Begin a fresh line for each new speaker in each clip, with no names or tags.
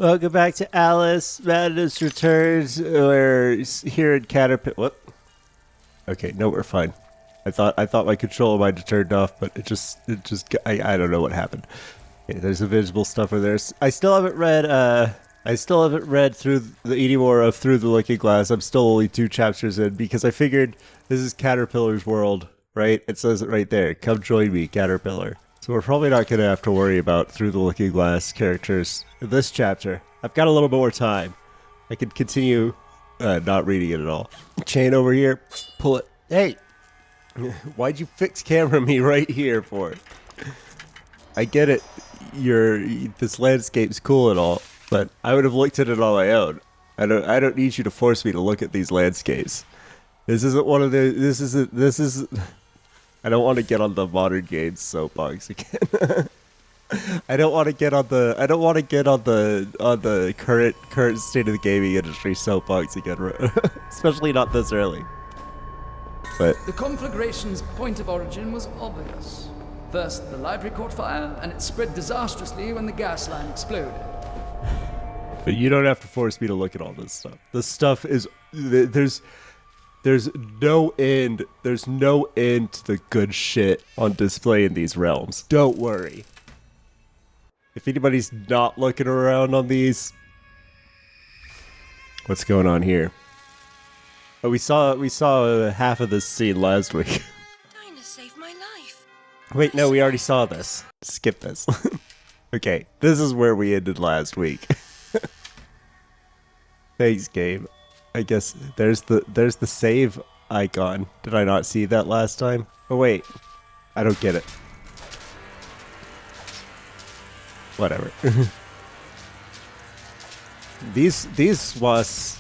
Welcome back to Alice Madness Returns. We're here in Caterpillar. Whoop. Okay, no, we're fine. I thought my controller might have turned off, but I don't know what happened. Okay, there's invisible stuff over there. I still haven't read through the any more of Through the Looking Glass. I'm still only 2 chapters in because I figured this is Caterpillar's world, right? It says it right there. Come join me, Caterpillar. So we're probably not going to have to worry about Through the Looking Glass characters in this chapter. I've got a little more time. I could continue not reading it at all. Chain over here. Pull it. Hey! Why'd you fix camera me right here for? I get it. This landscape's cool and all, but I would have looked at it on my own. I don't need you to force me to look at these landscapes. This isn't one of the. This is. I don't want to get on the modern games soapbox again. I don't want to get on the current state of the gaming industry soapbox again, especially not this early. But
the conflagration's point of origin was obvious. First, the library caught fire, and it spread disastrously when the gas line exploded.
But you don't have to force me to look at all this stuff. This stuff is There's no end. There's no end to the good shit on display in these realms. Don't worry. If anybody's not looking around on these, what's going on here? Oh, we saw half of this scene last week.
Dinah saved my life.
Wait, no, we already saw this. Skip this. Okay, this is where we ended last week. Thanks, game. I guess there's the save icon. Did I not see that last time? Oh wait, I don't get it. Whatever. These was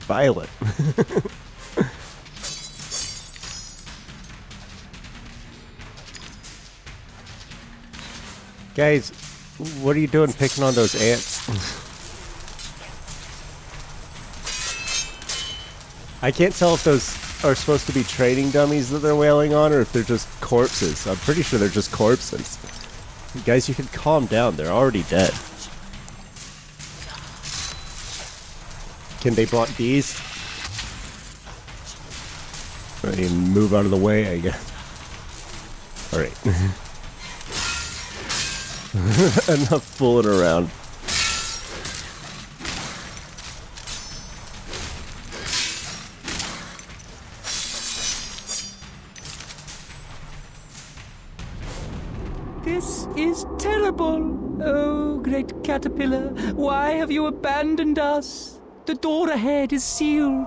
violent. Guys, what are you doing picking on those ants? I can't tell if those are supposed to be training dummies that they're wailing on or if they're just corpses. I'm pretty sure they're just corpses. Guys, you can calm down. They're already dead. Can they block these? I mean, move out of the way, I guess. Alright. Enough fooling around.
This is terrible. Oh, great caterpillar, why have you abandoned us? The door ahead is sealed.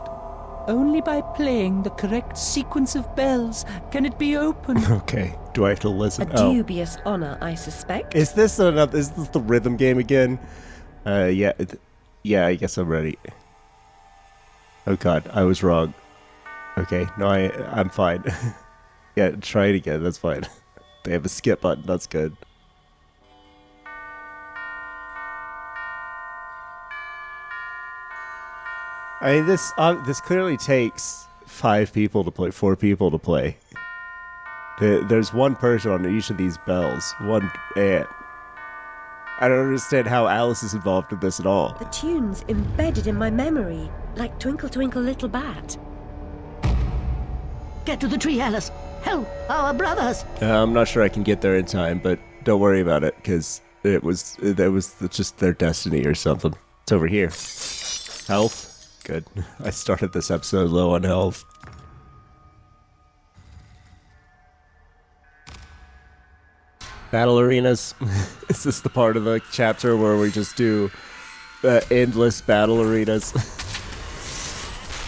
Only by playing the correct sequence of bells can it be opened.
Okay, do I have to listen?
A dubious honor, I suspect.
Is this the rhythm game again? Yeah, I guess I'm ready. Oh god, I was wrong. Okay, no, I'm fine. Yeah, try it again, that's fine. They have a skip button, that's good. I mean, this clearly takes 5 people to play, 4 people to play. There's one person on each of these bells, one ant. I don't understand how Alice is involved in this at all.
The tune's embedded in my memory, like Twinkle Twinkle Little Bat.
Get to the tree, Alice. Help our brothers.
I'm not sure I can get there in time, but don't worry about it, because that was just their destiny or something. It's over here. Health. Good. I started this episode low on health. Battle arenas. Is this the part of the chapter where we just do endless battle arenas?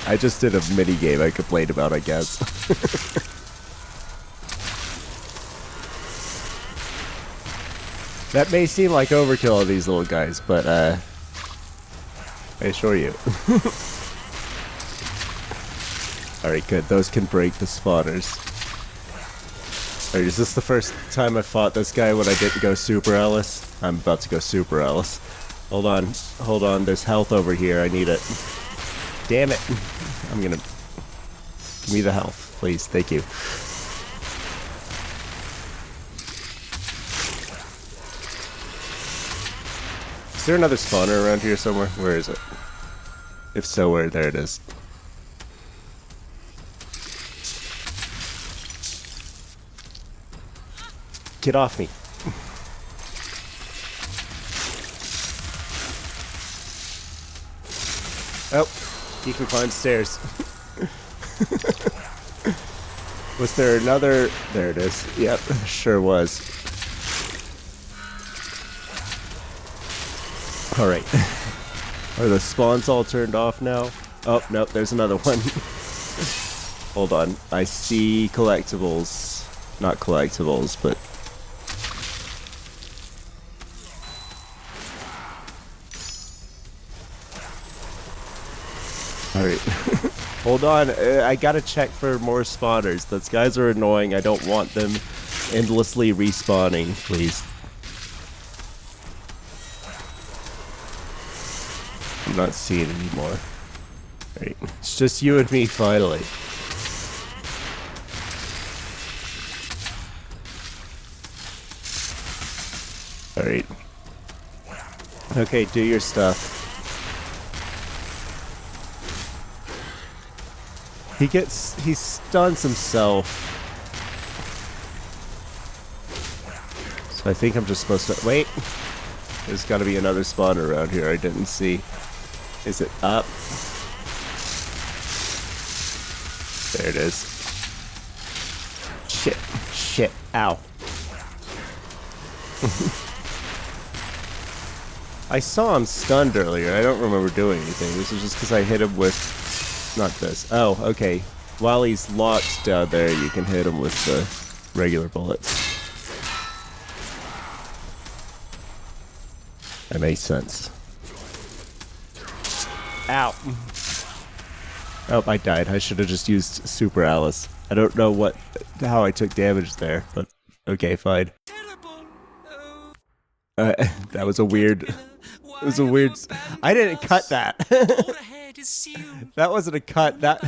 I just did a mini game I complained about, I guess. That may seem like overkill of these little guys, but I assure you. Alright, good. Those can break the spawners. Alright, is this the first time I fought this guy when I didn't go Super Alice? I'm about to go Super Alice. Hold on. There's health over here. I need it. Damn it. I'm gonna... Give me the health, please. Thank you. Is there another spawner around here somewhere? Where is it? If so, where? There it is. Get off me. Oh, he can climb stairs. Was there another? There it is. Yep, sure was. Alright. Are the spawns all turned off now? Oh, nope, there's another one. Hold on. I see collectibles. Not collectibles, but... Alright. Hold on. I gotta check for more spawners. Those guys are annoying. I don't want them endlessly respawning, please. I'm not seeing anymore. Right. It's just you and me finally. Alright. Okay, do your stuff. He stuns himself. So I think I'm just supposed to wait. There's gotta be another spawner around here I didn't see. Is it up? There it is. Shit. Shit. Ow. I saw him stunned earlier. I don't remember doing anything. This is just because I hit him with... Not this. Oh, okay. While he's locked down there, you can hit him with the regular bullets. That makes sense. Ow. Oh, I died. I should have just used Super Alice. I don't know how I took damage there, but okay, fine. That was a weird... It was a weird... I didn't cut that. That wasn't a cut. That's...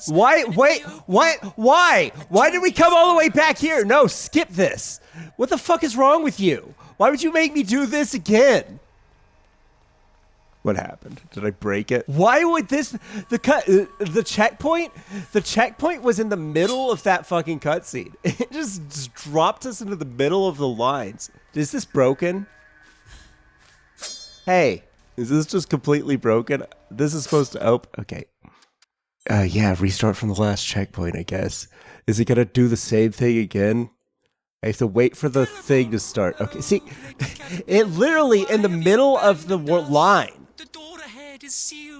Why? Wait, what? Why? Why did we come all the way back here? No, skip this. What the fuck is wrong with you? Why would you make me do this again? What happened? Did I break it? Why would this... The checkpoint? The checkpoint was in the middle of that fucking cutscene. It just dropped us into the middle of the lines. Is this broken? Hey, is this just completely broken? This is supposed to... Oh, okay. Yeah, restart from the last checkpoint, I guess. Is it gonna do the same thing again? I have to wait for the thing to start. Okay, see, it literally in the middle of the line.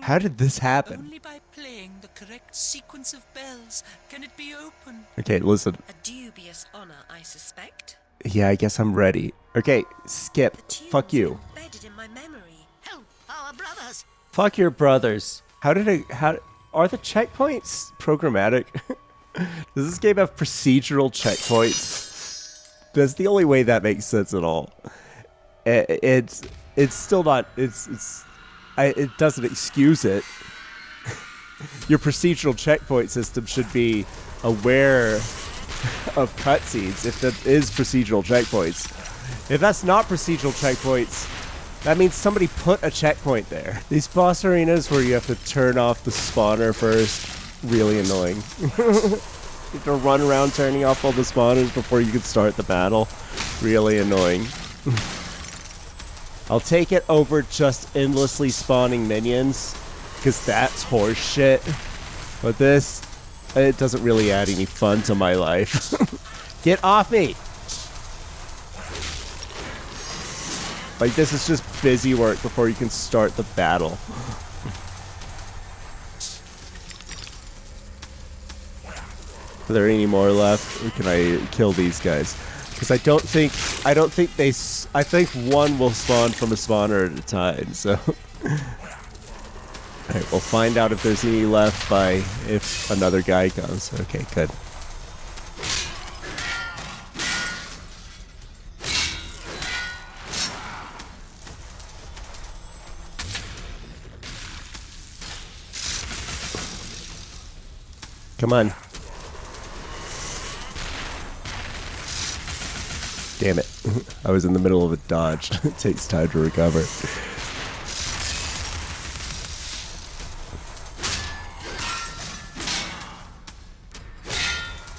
How did this happen?
Only by playing the correct sequence of bells can it be opened.
Okay, listen.
A dubious honor, I suspect.
Yeah, I guess I'm ready. Okay, skip. Fuck you.
Embedded in my memory.
Help our brothers!
Fuck your brothers. How are the checkpoints programmatic? Does this game have procedural checkpoints? That's the only way that makes sense at all. It's still not. It doesn't excuse it. Your procedural checkpoint system should be aware of cutscenes if that is procedural checkpoints. If that's not procedural checkpoints, that means somebody put a checkpoint there. These boss arenas where you have to turn off the spawner first, really annoying. You have to run around turning off all the spawners before you can start the battle. Really annoying. I'll take it over just endlessly spawning minions, because that's horse shit. But this, it doesn't really add any fun to my life. Get off me! Like, this is just busy work before you can start the battle. Are there any more left, or can I kill these guys? Because I think one will spawn from a spawner at a time, so... Alright, we'll find out if there's any left if another guy comes. Okay, good. Come on. Damn it. I was in the middle of a dodge. It takes time to recover.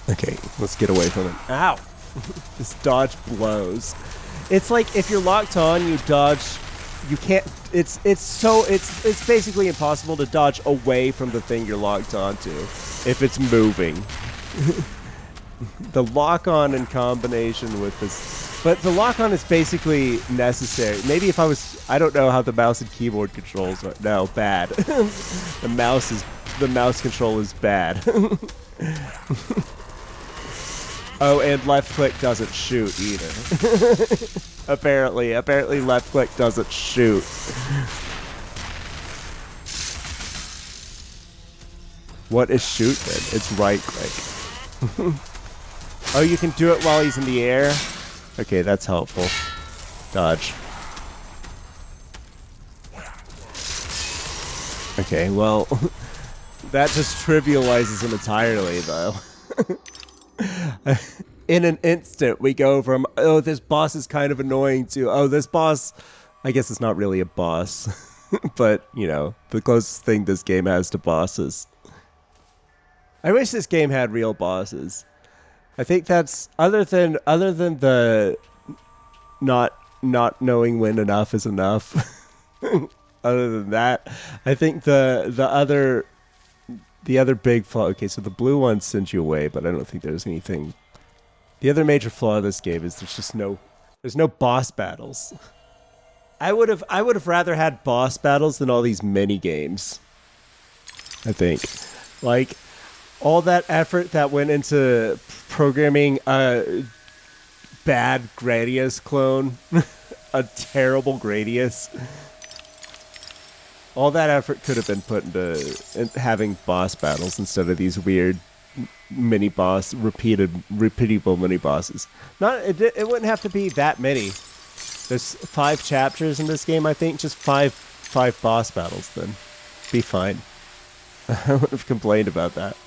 Okay, let's get away from him. Ow! This dodge blows. It's like if you're locked on, you dodge. You can't. It's basically impossible to dodge away from the thing you're locked onto if it's moving. The lock-on in combination with this, but the lock-on is basically necessary. Maybe if I don't know how the mouse and keyboard controls are. No, bad. The mouse control is bad. Oh, and left click doesn't shoot either. apparently left click doesn't shoot. What is shoot then? It's right click. Oh, you can do it while he's in the air? Okay, that's helpful. Dodge. Okay, well, that just trivializes him entirely, though. In an instant, we go from, oh, this boss is kind of annoying, to, oh, this boss, I guess it's not really a boss. But, you know, the closest thing this game has to bosses. I wish this game had real bosses. I think that's other than the not knowing when enough is enough. Other than that, I think the other big flaw. Okay, so the blue one sends you away, but I don't think there's anything. The other major flaw of this game is there's no boss battles. I would have rather had boss battles than all these mini games. I think, like, all that effort that went into programming a bad Gradius clone, a terrible Gradius. All that effort could have been put into having boss battles instead of these weird repeatable mini bosses. It wouldn't have to be that many. There's 5 chapters in this game, I think. Just five boss battles, then be fine. I wouldn't have complained about that.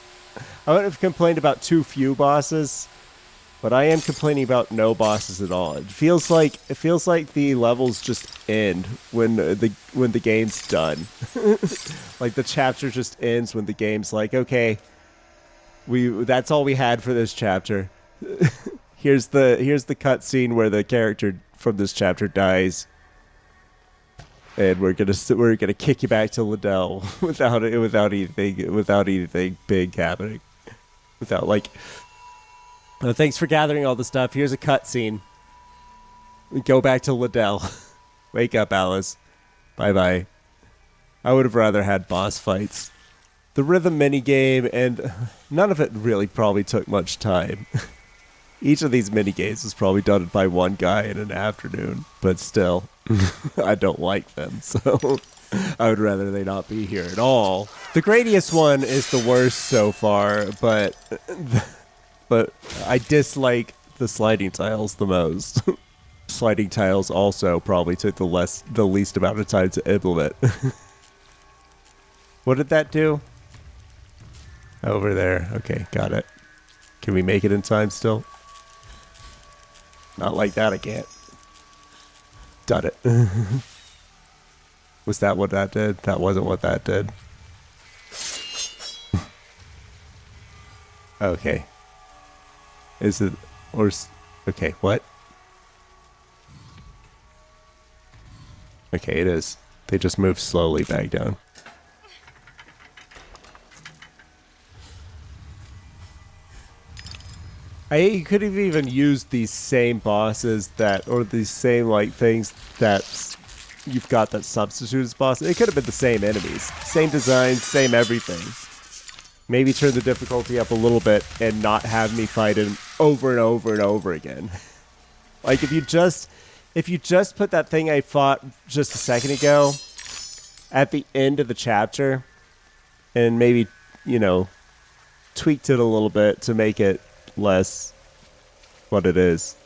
I wouldn't have complained about too few bosses, but I am complaining about no bosses at all. It feels like the levels just end when the game's done. Like the chapter just ends when the game's like, okay, that's all we had for this chapter. Here's the cutscene where the character from this chapter dies, and we're gonna kick you back to Liddell without anything big happening. Without, like, thanks for gathering all the stuff. Here's a cutscene. Go back to Liddell. Wake up, Alice. Bye-bye. I would have rather had boss fights. The rhythm minigame, and none of it really probably took much time. Each of these minigames was probably done by one guy in an afternoon. But still, I don't like them, so I would rather they not be here at all. The Gradius one is the worst so far, but I dislike the sliding tiles the most. Sliding tiles also probably took the least amount of time to implement. What did that do? Over there. Okay, got it. Can we make it in time still? Not like that, I can't. Done it. Was that what that did? That wasn't what that did. Okay. Is it... or... okay, what? Okay, it is. They just move slowly back down. You could have even used these same bosses or these same, like, things that you've got that substitute as bosses. It could have been the same enemies. Same design, same everything. Maybe turn the difficulty up a little bit and not have me fight him over and over and over again. Like, if you just put that thing I fought just a second ago at the end of the chapter and maybe, you know, tweaked it a little bit to make it less what it is.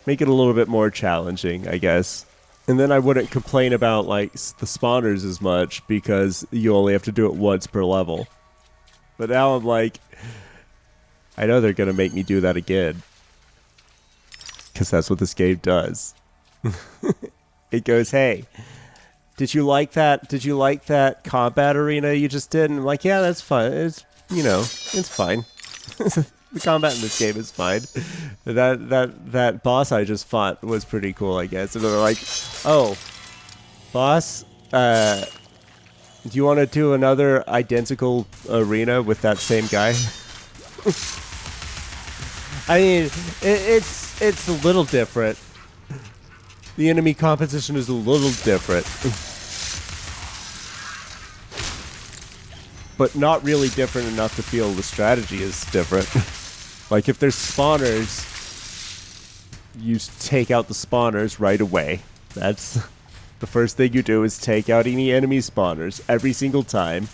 Make it a little bit more challenging, I guess. And then I wouldn't complain about, like, the spawners as much because you only have to do it once per level. But now I'm like, I know they're going to make me do that again. because that's what this game does. It goes, hey, did you like that? Did you like that combat arena you just did? And I'm like, yeah, that's fine. It's, it's fine. The combat in this game is fine. That boss I just fought was pretty cool, I guess. And they're like, oh, boss, do you want to do another identical arena with that same guy? I mean, it's a little different. The enemy composition is a little different. But not really different enough to feel the strategy is different. Like, if there's spawners, you take out the spawners right away. That's the first thing you do, is take out any enemy spawners every single time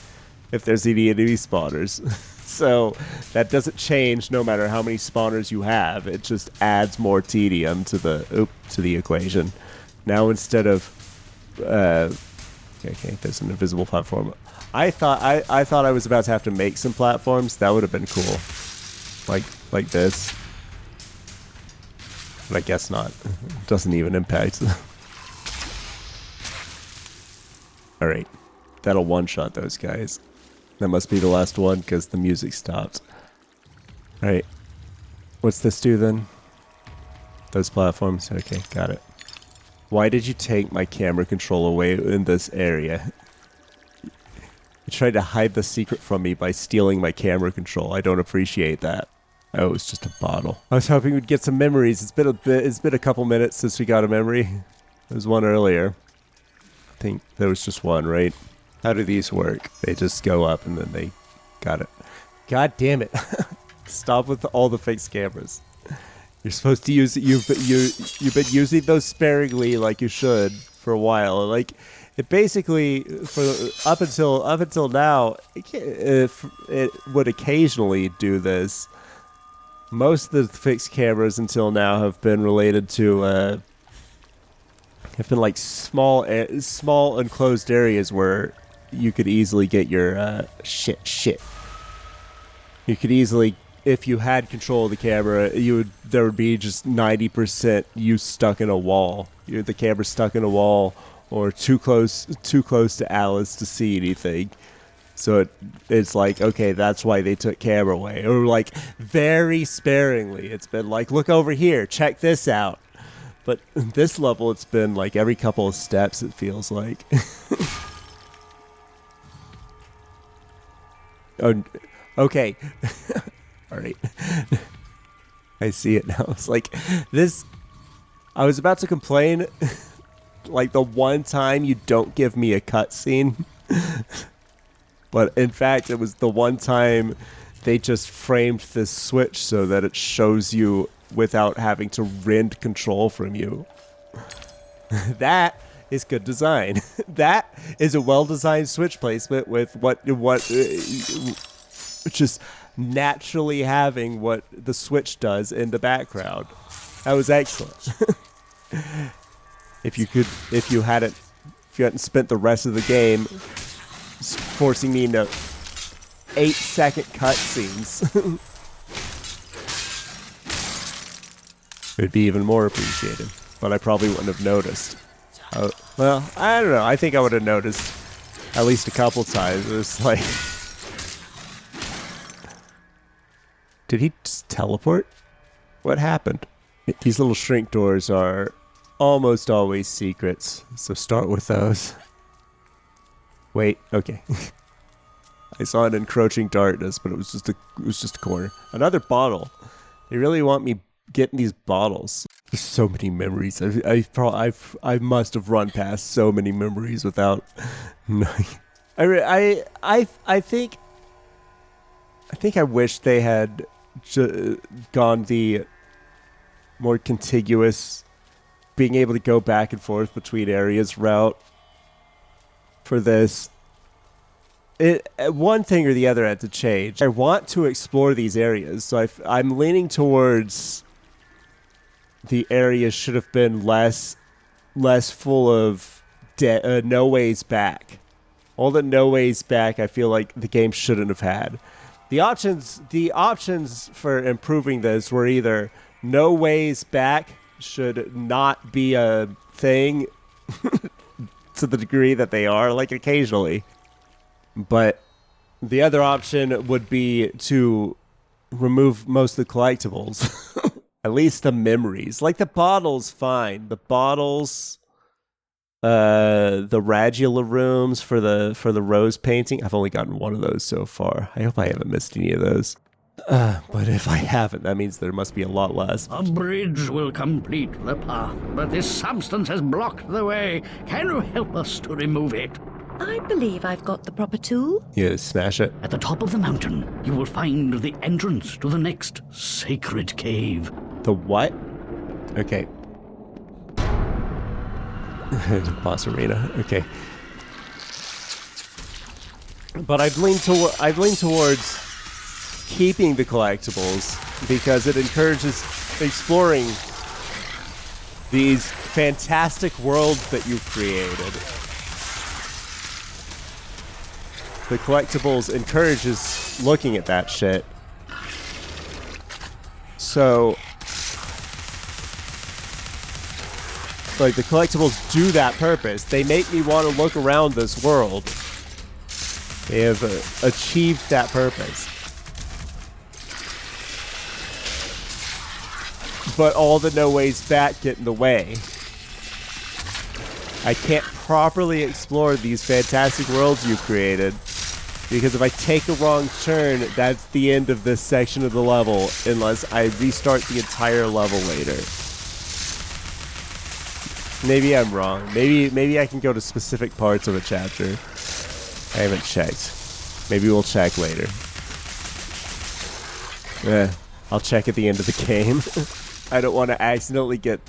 if there's any enemy spawners. So that doesn't change no matter how many spawners you have. It just adds more tedium to the equation. Now instead of okay, there's an invisible platform. I thought I was about to have to make some platforms. That would have been cool. Like this. But I guess not. It doesn't even impact. Alright. That'll one-shot those guys. That must be the last one because the music stopped. Alright. What's this do then? Those platforms? Okay, got it. Why did you take my camera control away in this area? You tried to hide the secret from me by stealing my camera control. I don't appreciate that. Oh, it's just a bottle. I was hoping we'd get some memories. It's been a couple minutes since we got a memory. There was one earlier. I think there was just one, right? How do these work? They just go up and then they got it. God damn it. Stop with all the fixed cameras. You're supposed to use it. You've been using those sparingly like you should for a while. Like, it basically, up until now, it would occasionally do this. Most of the fixed cameras until now have been related to have been like small enclosed areas where you could easily get your shit. You could easily, if you had control of the camera, there would be just 90% you stuck in a wall. The camera stuck in a wall or too close to Alice to see anything. So it's like, okay, that's why they took camera away. Or like very sparingly, it's been like, look over here, check this out. But this level, it's been like every couple of steps, it feels like. Oh, okay. All right. I see it now. It's like this. I was about to complain, like the one time you don't give me a cutscene. But in fact, it was the one time they just framed this switch so that it shows you without having to rend control from you. That is good design. That is a well-designed switch placement with what just naturally having what the switch does in the background. That was excellent. If you hadn't spent the rest of the game forcing me into 8-second cutscenes, it would be even more appreciated. But I probably wouldn't have noticed. Well, I don't know. I think I would have noticed at least a couple times. It was like, did he just teleport? What happened? These little shrink doors are almost always secrets, so start with those. Wait, okay. I saw an encroaching darkness, but it was just a corner. Another bottle. They really want me getting these bottles. There's so many memories. I must have run past so many memories without. I think I wish they had gone the more contiguous, being able to go back and forth between areas route for this. One thing or the other had to change. I want to explore these areas, so I'm leaning towards the areas should have been less full of no ways back. All the no ways back, I feel like the game shouldn't have had. The options for improving this were either no ways back should not be a thing to the degree that they are, like occasionally. But the other option would be to remove most of the collectibles. At least the memories. Like the bottles, fine. The bottles, the radula rooms for the rose painting. I've only gotten one of those so far. I hope I haven't missed any of those. But if I haven't, that means there must be a lot less.
A bridge will complete the path, but this substance has blocked the way. Can you help us to remove it?
I believe I've got the proper tool.
Yeah, smash it.
At the top of the mountain, you will find the entrance to the next sacred cave.
The what? Okay. Boss arena. Okay. But I've leaned towards keeping the collectibles because it encourages exploring these fantastic worlds that you've created. The collectibles encourages looking at that shit. So, like, the collectibles do that purpose. They make me want to look around this world. They have achieved that purpose. But all the no ways back get in the way. I can't properly explore these fantastic worlds you created because if I take a wrong turn, that's the end of this section of the level unless I restart the entire level later. Maybe I'm wrong. Maybe I can go to specific parts of a chapter. I haven't checked. Maybe we'll check later. I'll check at the end of the game. I don't want to accidentally get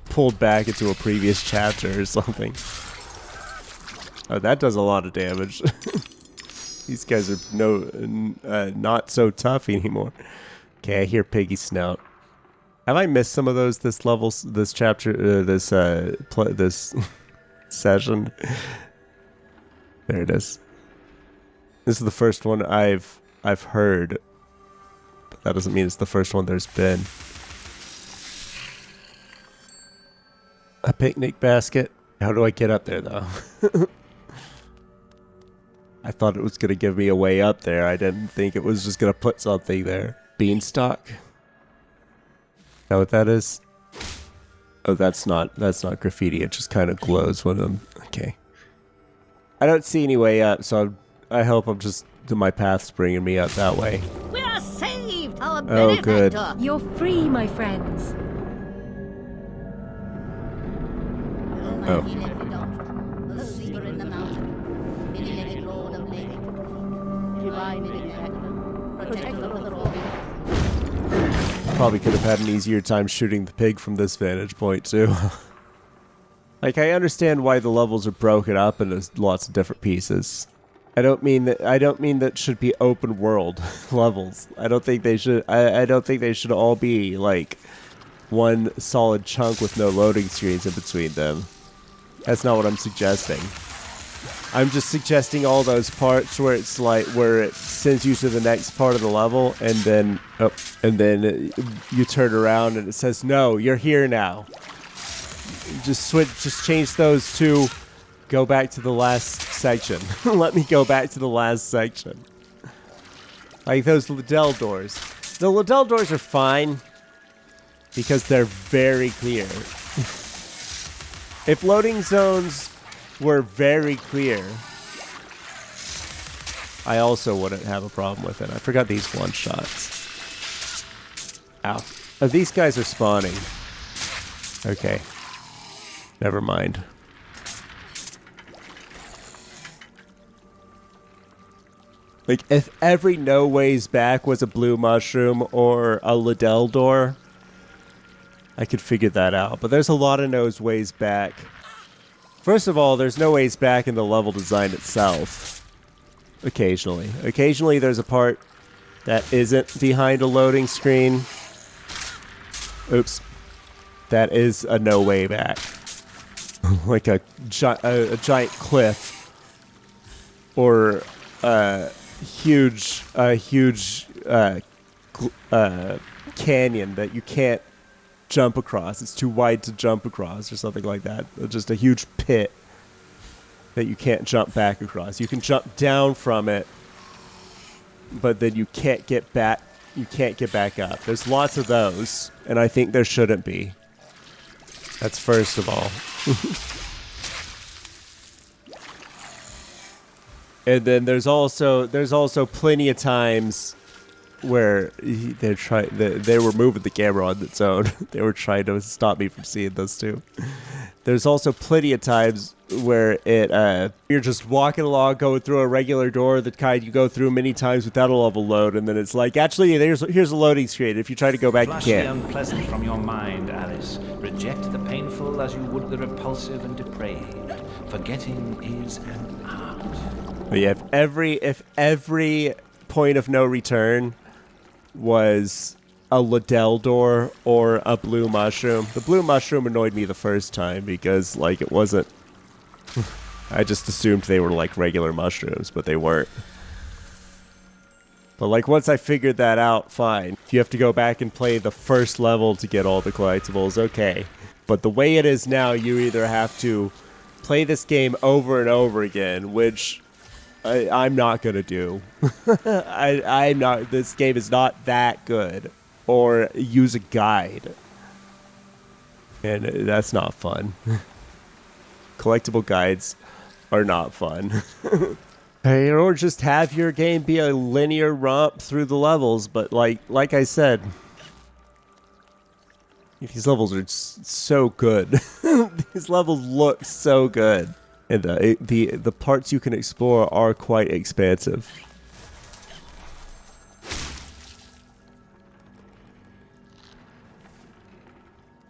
pulled back into a previous chapter or something. Oh, that does a lot of damage. These guys are not so tough anymore. Okay, I hear Piggy Snout. Have I missed some of those this level, this chapter, this session? There it is. This is the first one I've heard. But that doesn't mean it's the first one there's been. A picnic basket. How do I get up there, though? I thought it was going to give me a way up there. I didn't think it was just going to put something there. Beanstalk? Is that what that is? Oh, that's not graffiti. It just kind of glows when I'm... Okay. I don't see any way up, so I hope I'm just... My path's bringing me up that way.
We are saved! Our
Oh, good.
benefactor!
You're free, my friends.
Oh.
The seeker in the mountain, benighted lord of lake, divine benefactor, protector of the forbidden.
Probably could have had an easier time shooting the pig from this vantage point, too. Like, I understand why the levels are broken up into lots of different pieces. I don't mean that should be open world levels. I don't think they should all be like one solid chunk with no loading screens in between them. That's not what I'm suggesting. I'm just suggesting all those parts where it's like where it sends you to the next part of the level and then you turn around and it says, "No, you're here now." Just change those to go back to the last section. Let me go back to the last section. Like those Liddell doors. The Liddell doors are fine because they're very clear. If loading zones were very clear, I also wouldn't have a problem with it. I forgot these one shots. Ow. Oh, these guys are spawning. Okay. Never mind. Like, if every no ways back was a blue mushroom or a Liddell door, I could figure that out. But there's a lot of no ways back. First of all, there's no ways back in the level design itself. Occasionally. Occasionally there's a part that isn't behind a loading screen. Oops. That is a no way back. Like a giant cliff. Or a huge canyon that you can't jump across. It's too wide to jump across or something like that. Just a huge pit that you can't jump back across. You can jump down from it, but then you can't get back. You can't get back up. There's lots of those, and I think there shouldn't be. That's first of all. And then there's also plenty of times where they were moving the camera on its own. They were trying to stop me from seeing those two. There's also plenty of times where you're just walking along, going through a regular door, the kind you go through many times without a level load, and then it's like, actually, here's a loading screen. If you try to go back,
Flush
you
the
can't.
unpleasant from your mind, Alice. Reject the painful as you would the repulsive and depraved. Forgetting is an art.
But yeah, if every point of no return was a Liddell door or a blue mushroom. The blue mushroom annoyed me the first time because, like, it wasn't... I just assumed they were, like, regular mushrooms, but they weren't. But, like, once I figured that out, fine. If you have to go back and play the first level to get all the collectibles, okay. But the way it is now, you either have to play this game over and over again, which... I'm not gonna do. I'm not. This game is not that good. Or use a guide, and that's not fun. Collectible guides are not fun. Or just have your game be a linear romp through the levels. But like I said, these levels are so good. These levels look so good. And the parts you can explore are quite expansive.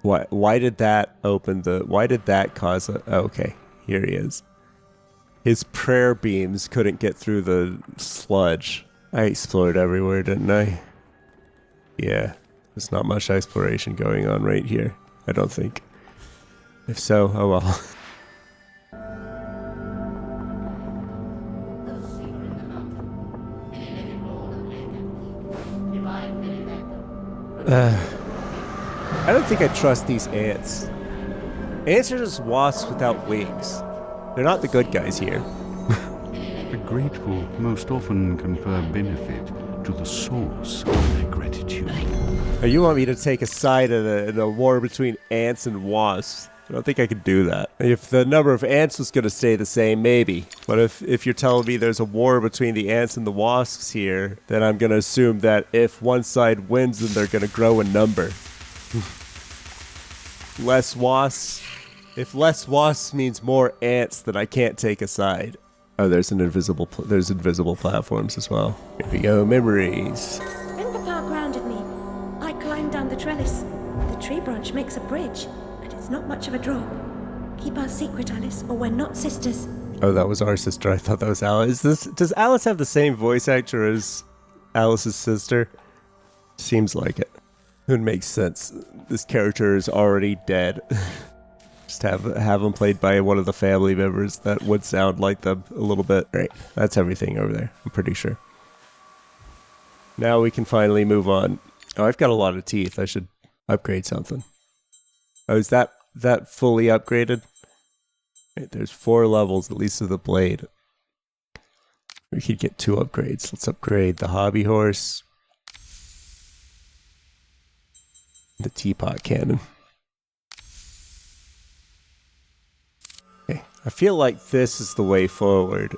Why did that open the... Why did that cause a... Oh, okay, here he is. His prayer beams couldn't get through the sludge. I explored everywhere, didn't I? Yeah, there's not much exploration going on right here, I don't think. If so, oh well. I don't think I trust these ants. Ants are just wasps without wings. They're not the good guys here.
The grateful most often confer benefit to the source of their gratitude.
Oh, you want me to take a side in a war between ants and wasps? I don't think I could do that. If the number of ants was going to stay the same, maybe. But if you're telling me there's a war between the ants and the wasps here, then I'm going to assume that if one side wins, then they're going to grow in number. Less wasps. If less wasps means more ants, then I can't take a side. Oh, there's invisible platforms as well. Here we go, memories.
Grandpapa grounded me. I climbed down the trellis. The tree branch makes a bridge, and it's not much of a drop. Keep our secret, Alice, or we're not sisters.
Oh, that was our sister. I thought that was Alice. Does Alice have the same voice actor as Alice's sister? Seems like it. It makes sense. This character is already dead. Just have them played by one of the family members that would sound like them a little bit. Right, that's everything over there, I'm pretty sure. Now we can finally move on. Oh, I've got a lot of teeth. I should upgrade something. Oh, is that fully upgraded? Right, there's 4 levels at least of the blade. We could get 2 upgrades. Let's upgrade the hobby horse. The teapot cannon. Okay, I feel like this is the way forward.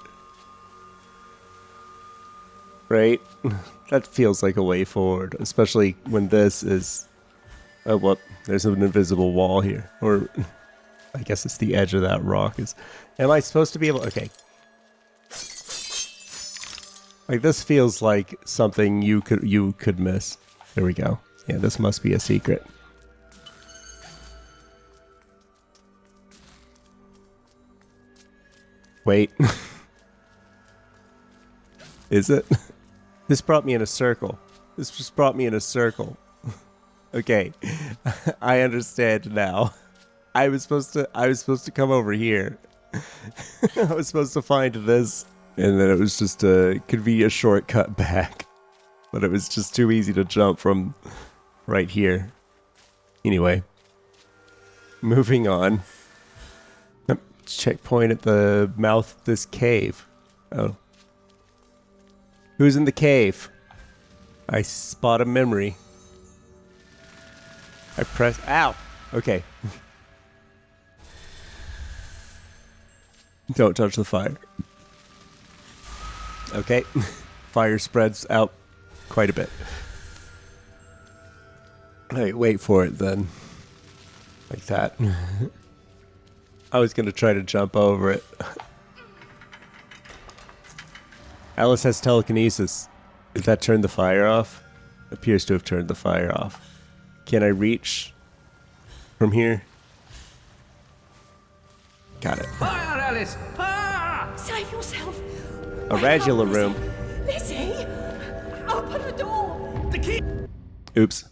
Right? That feels like a way forward, especially when this is... Oh, what? There's an invisible wall here. Or, I guess it's the edge of that rock. Am I supposed to be able... Okay. Like, this feels like something you could miss. There we go. Yeah, this must be a secret. Wait. Is it? This brought me in a circle. This just brought me in a circle. Okay. I understand now. I was supposed to come over here. I was supposed to find this, and then it was just could be a shortcut back. But it was just too easy to jump from right here. Anyway. Moving on. Checkpoint at the mouth of this cave. Oh. Who's in the cave? I spot a memory. I press... Ow! Okay. Don't touch the fire. Okay. Fire spreads out quite a bit. Alright, wait for it then. Like that. I was gonna try to jump over it. Alice has telekinesis. Did that turn the fire off? Appears to have turned the fire off. Can I reach from here? Got it.
Fire, Alice! Fire!
Save yourself.
A radula room.
Lizzie! Open the door!
The key!
Oops.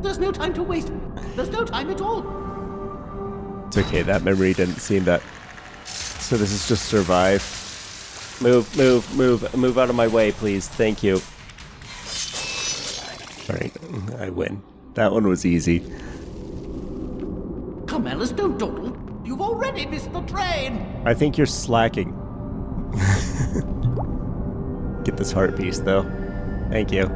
There's no time to waste. There's no time at all.
It's okay, that memory didn't seem that... So this is just survive. Move, move, move. Move out of my way, please. Thank you. Alright, I win. That one was easy.
Come, Alice, don't dawdle. You've already missed the train.
I think you're slacking. Get this heart piece, though. Thank you.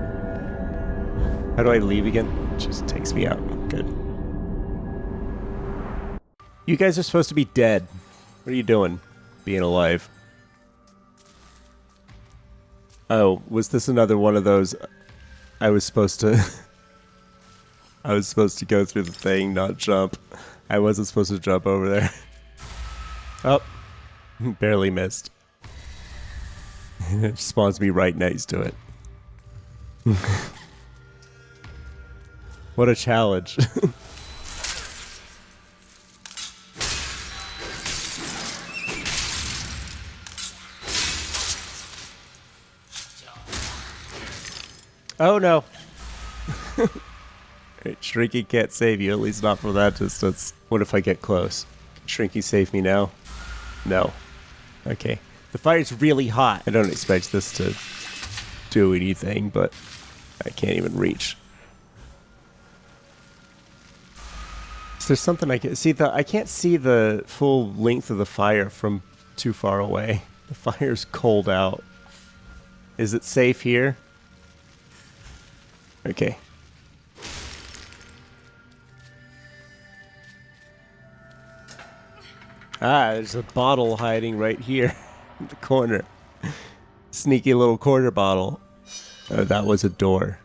How do I leave again? It just takes me out. Good. You guys are supposed to be dead. What are you doing? Being alive. Oh, was this another one of those... I was supposed to... I was supposed to go through the thing, not jump. I wasn't supposed to jump over there. Oh. Barely missed. It spawns me right next to it. What a challenge. Oh no. Right, Shrinky can't save you, at least not from that distance. What if I get close? Can Shrinky save me now? No. Okay. The fire's really hot. I don't expect this to do anything, but I can't even reach. Is there something I can see? I can't see the full length of the fire from too far away. The fire's cold out. Is it safe here? Okay. Ah, there's a bottle hiding right here in the corner. Sneaky little quarter bottle. Oh, that was a door.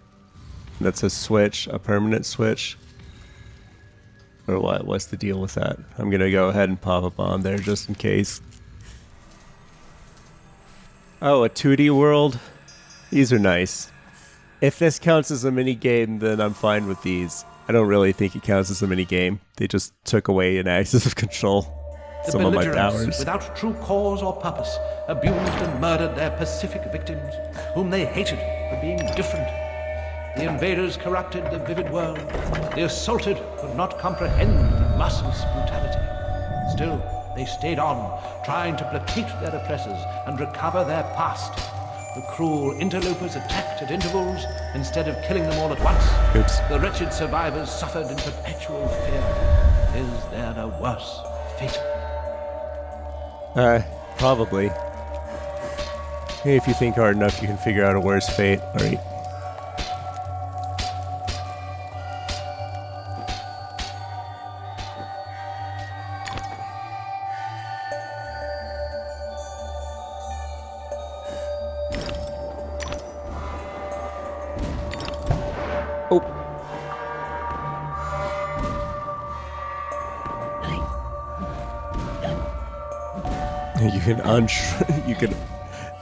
That's a switch, a permanent switch. Or what? What's the deal with that? I'm gonna go ahead and pop a bomb there just in case. Oh, a 2D world? These are nice. If this counts as a mini game, then I'm fine with these. I don't really think it counts as a mini game. They just took away an axis of control.
The
Some of my
belligerents,
powers.
without true cause or purpose, abused and murdered their pacific victims, whom they hated for being different. The invaders corrupted the vivid world. The assaulted could not comprehend the merciless brutality. Still, they stayed on, trying to placate their oppressors and recover their past. The cruel interlopers attacked at intervals instead of killing them all at once.
Oops.
The wretched survivors suffered in perpetual fear. Is there a worse fate?
Probably. Hey, if you think hard enough, you can figure out a worse fate. Alright. Oh. You can you can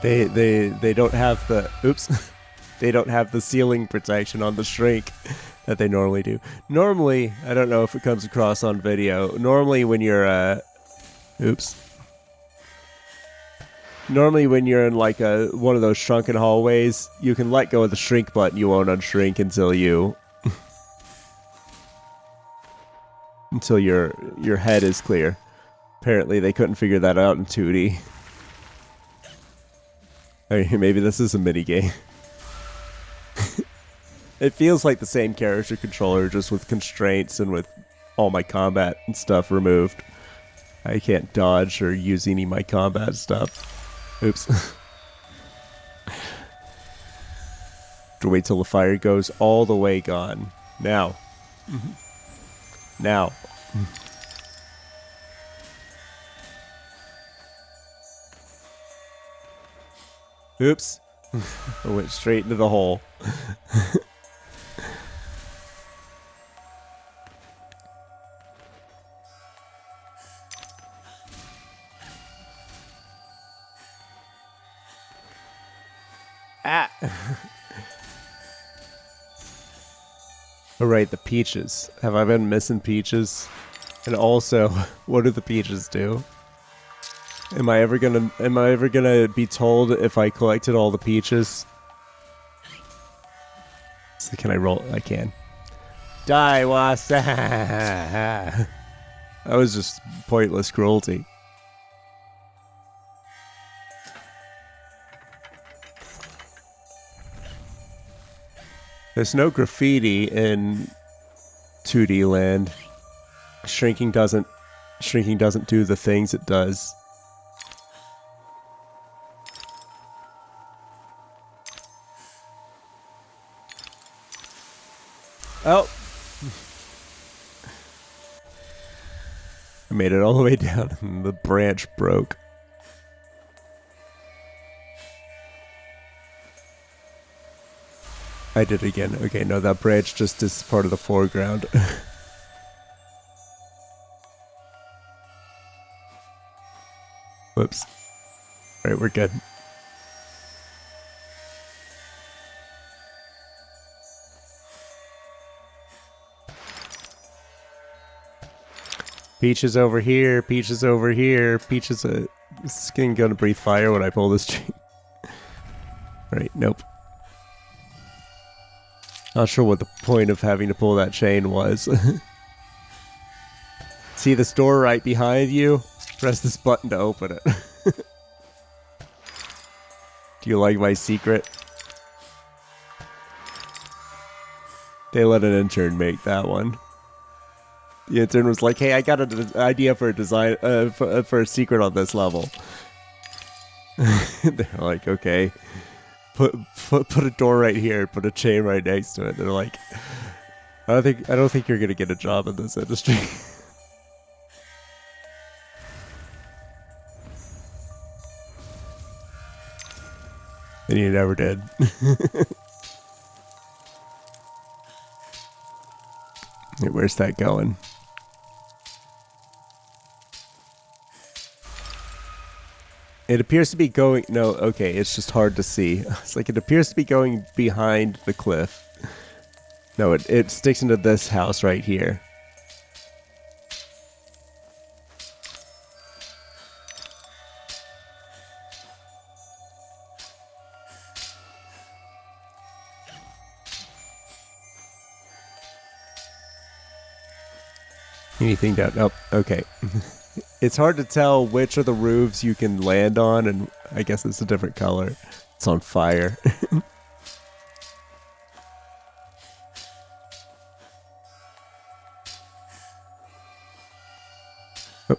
they don't have the oops. They don't have the ceiling protection on the shrink that they normally do. Normally, I don't know if it comes across on video. Normally when you're oops. Normally when you're in like one of those shrunken hallways, you can let go of the shrink button. You won't unshrink until you until your head is clear. Apparently they couldn't figure that out in 2D. Maybe this is a minigame. It feels like the same character controller, just with constraints and with all my combat and stuff removed. I can't dodge or use any of my combat stuff. Oops. To wait till the fire goes all the way gone. Now. Now. Oops. I went straight into the hole. Ah. All right, the peaches. Have I been missing peaches? And also, what do the peaches do? Am I ever gonna be told if I collected all the peaches? So can I roll? I can. Die, Wasa! That was just pointless cruelty. There's no graffiti in 2D land. Shrinking doesn't do the things it does. Oh! I made it all the way down and the branch broke. I did it again. Okay, no, that branch just is part of the foreground. Whoops. Alright, we're good. Peaches over here, peaches over here, peaches. This is gonna breathe fire when I pull this tree. Right, nope. Not sure what the point of having to pull that chain was. See this door right behind you? Press this button to open it. Do you like my secret? They let an intern make that one. The intern was like, "Hey, I got an idea for a design for a secret on this level." They're like, "Okay, put a door right here, put a chain right next to it." They're like, "I don't think you're gonna get a job in this industry." And you never did. Hey, where's that going? It appears to be going... No, okay, it's just hard to see. It's like it appears to be going behind the cliff. No, it sticks into this house right here. Anything down? Oh, okay. It's hard to tell which of the roofs you can land on, and I guess it's a different color. It's on fire. Oh.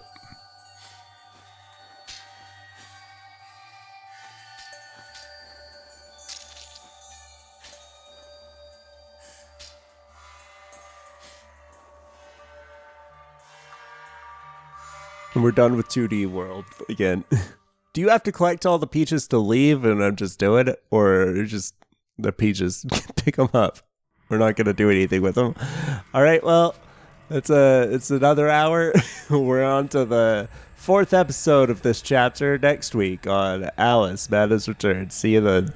And we're done with 2D world again. Do you have to collect all the peaches to leave and I'm just doing it? Or just the peaches, pick them up? We're not going to do anything with them. All right, well, it's another hour. We're on to the 4th episode of this chapter next week on Alice, Madness Returns. See you then.